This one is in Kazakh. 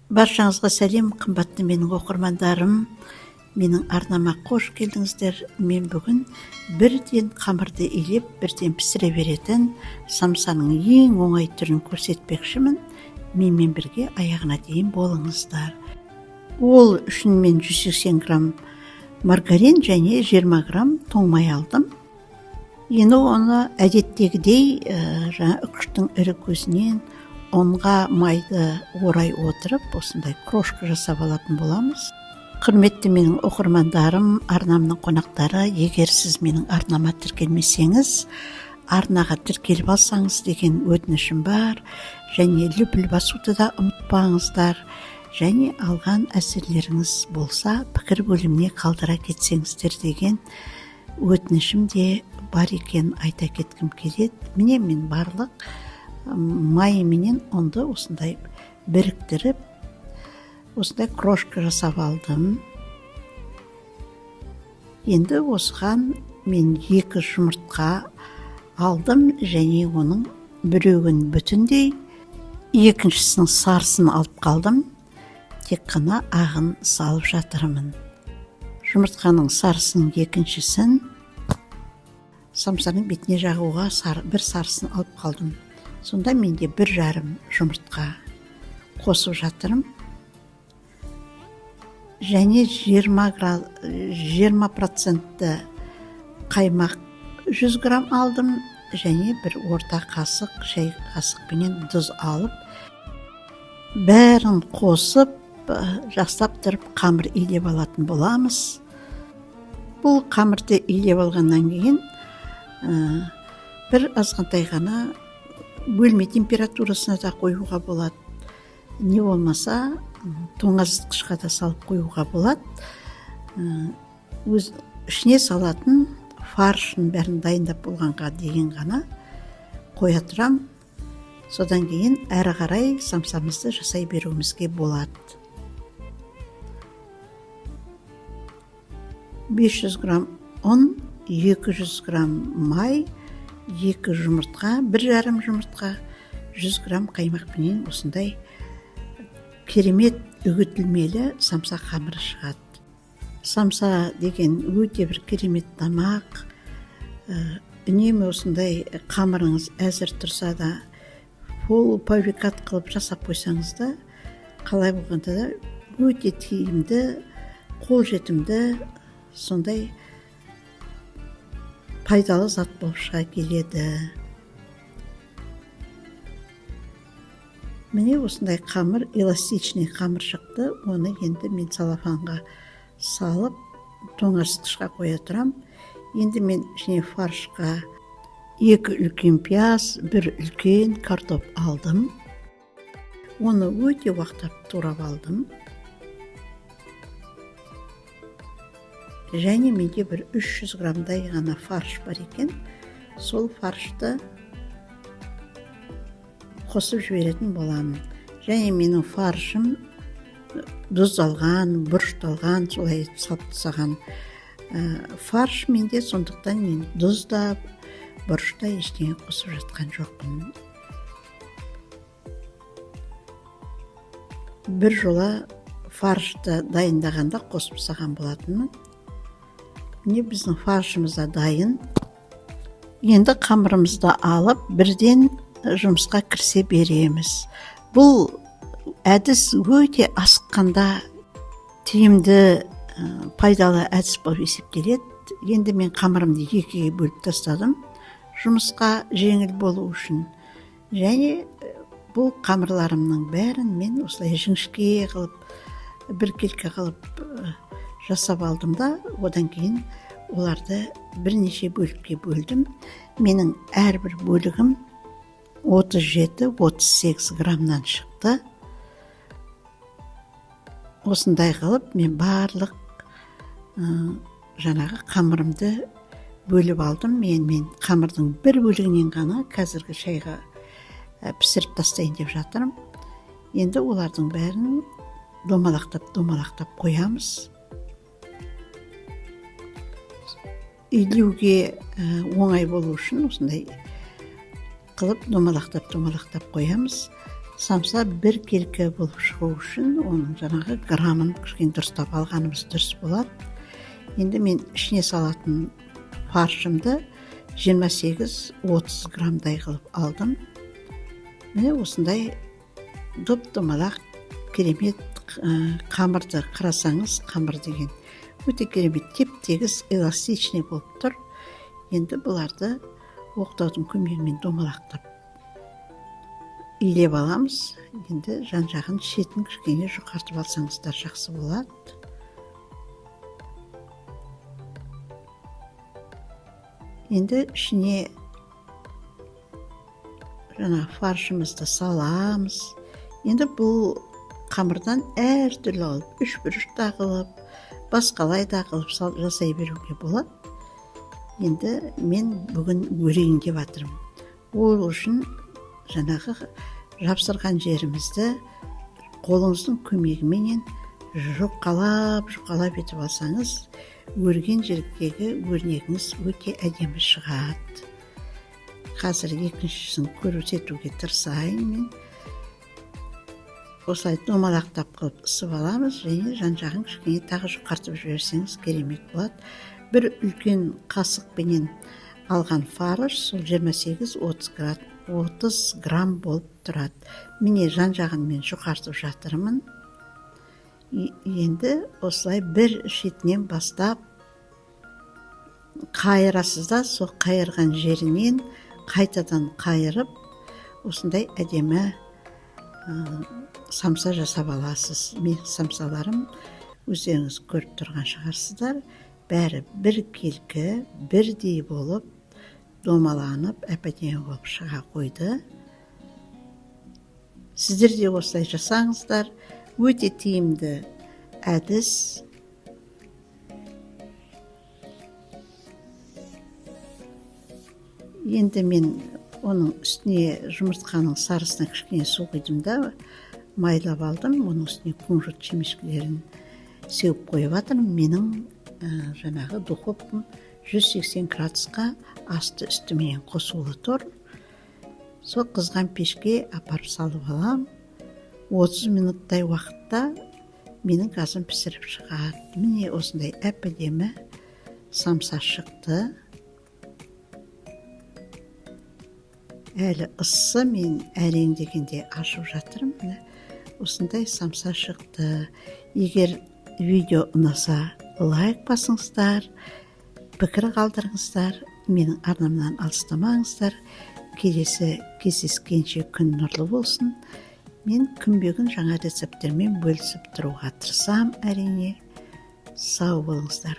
Баршаңызға сәлем, қымбатты менің оқырмандарым. Менің арнама қош келдіңіздер. Мен бүгін бірден қамырды илеп, бірден пісіре беретін самсаның ең оңай түрін көрсетпекшімін. Менімен бірге аяғына дейін болыңыздар. Ол үшін мен 180 грамм маргарин және 20 грамм тоң май алдым. Енді оны әдеттегідей үкіштің ірі көзінен онға майды орай отырып, осындай крошка жасап алатын боламыз. Құрметті менің оқырмандарым, арнамның қонақтары, егер сіз менің арнама тіркелмесеңіз, арнаға тіркеліп алсаңыз деген өтінішім бар, және лүпіл басуды да ұмытпаңыздар, және алған әсерлеріңіз болса, пікір бөліміне қалдыра кетсеңіздер деген өтінішім де бар екен айта кеткім келеді. Міне мен барлық май менен онды осындай біріктіріп, осындай крошка жасап алдым. Енді осыған мен 2 жұмыртқа алдым, және оның біреуін бүтіндей, екіншісінің сарысын алып қалдым. Тек қана ағын салып жатырмын. Жұмыртқаның сарысының екіншісін самсаның бетіне жағуға бір сарысын алып қалдым. Сонда менде 1,5 жұмыртқа қосып жатырым. Және 20% қаймақ 100 грамм алдым. Және бір орта қасық, шай қасықпенен тұз алып, бәрін қосып, жақсылап тұрып қамыр илеп алатын боламыз. Бұл қамырды илеп алғаннан кейін бір азғантай ғана бөлме температурасына да қоюға болады. Не болмаса, тоңазытқышқа да салып қоюға болады. Өз ішіне салатын фаршын бәрін дайындап болғанға дейін ғана қоя тұрам. Содан кейін әрі қарай самсамызды жасай беруімізге болады. 500 грамм ұн, 200 грамм май, 2 жұмыртқа, 1,5 жұмыртқа, 100 грамм қаймақпенен осындай керемет үгітілмелі самса қамыры шығады. Самса деген өте бір керемет тамақ. Үнемі осындай қамырыңыз әзір тұрса да, полуфабрикат қылып жасап қойсаңыз да, қалай болғанда да өте тиімді, қолжетімді, сондай пайдалы зат болып шыға келеді. Міне осындай қамыр, эластичный қамыр шықты. Оны енді мен салафанға салып, тоңазытқышқа қоя тұрам. Енді мен ішіне фаршқа 2 үлкен пияз, 1 үлкен картоп алдым. Оны өте уақыттап турап алдым. Және менде бір 300 граммдай ғана фарш бар екен. Сол фаршты қосып жіберетін боламын. Және менің фаршым тұздалған, бұрышталған, солай салып тастаған фарш менде, сондықтан мен тұзда, бұрышта ештеңе қосып жатқан жоқпын. Бір жола фаршты дайындағанда қосып тастаған болатынмын. Міне біздің фаршымыз да дайын. Енді қамырымызды алып, бірден жұмысқа кірісе береміз. Бұл әдіс өте асыққанда тиімді, пайдалы әдіс болып есептеледі. Енді мен қамырымды 2-ге бөліп тастадым, жұмысқа жеңіл болу үшін. Және бұл қамырларымның бәрін мен осылай жіңішке қылып, біркелкі қылып жасап алдым да, одан кейін оларды бірнеше бөлікке бөлдім. Менің әрбір бөлігім 37-38 граммнан шықты. Осындай қылып мен барлық жаңағы қамырымды бөліп алдым. Мен қамырдың бір бөлігінен ғана қазіргі шайға пісіріп тастайын деп жатырмын. Енді олардың бәрін домалақтап қоямыз. Үйлеуге оңай болу үшін осындай қылып домалақтап қоямыз. самса бір келкі болып шығу үшін оның жаңағы грамын кішкене дұрыстап алғанымыз дұрыс болады. Енді мен ішіне салатын фаршымды 28-30 грамдай қылып алдым. Міне осындай доп-домалақ керемет қамырды қарасаңыз, қамыр деген өте керемет теп-тегіс эластичный болып тұр. Енді бұларды оқтаудың көмегімен домалақтап илеп аламыз. Енді жан-жағын шетін кішкене жұқартып алсаңыздар жақсы болады. Енді ішіне жаңа фаршымызды саламыз. Енді бұл қамырдан әртүрлі алып, үш бұрышта қылып, басқалай да қылып жасай беруге болады. Енді мен бүгін өрейін деп жатырмын. Ол үшін жаңағы жапсырған жерімізді қолыңыздың көмегіменен жұқалап етіп алсаңыз, өрген жердегі өрнегіңіз өте әдемі шығады. Қазір екіншісін көрсетуге тырысайын мен. Осылай домалақтап қылып ысып аламыз, және жан-жағын кішкене тағы жұқартып жіберсеңіз керемет болады. Бір үлкен қасықпенен алған фарш сол 28-30 грамм болып тұрады. Міне жан-жағын мен жұқартып жатырмын. Енді осылай бір шетінен бастап қайырасыз да, сол қайырған жерінен қайтадан қайырып, осындай әдемі самса жасап аласыз. Мен самсаларым өздеріңіз көріп тұрған шығарсыздар. Бәрі бір келкі, бірдей болып, домаланып, әп-әдемі болып шыға қойды. Сіздер де осылай жасаңыздар. Өте тиімді әдіс. Енді мен оның үстіне жұмыртқаның сарысына кішкене су құйдым да, майлап алдым. Оның үстіне күнжіт жемешкілерін сеуіп қойып жатырмын. Менің жаңағы духовкам 180 градусқа асты үстімен қосулы тұр. Сол қызған пешке апарып салып алам. 30 минуттай уақытта менің газым пісіріп шығады. Міне осындай әп-әдемі самса шықты. Әлі ыссы, мен әрең дегенде ашып жатырмын. Осындай самса шықты. Егер видео ұнаса, лайк басыңыздар, пікір қалдырыңыздар, менің арнамнан алыстамаңыздар. Келесі кездескенше күн нұрлы болсын. Мен күнбе-күн жаңа рецепттермен бөлісіп тұруға тырысам әрине. Сау болыңыздар.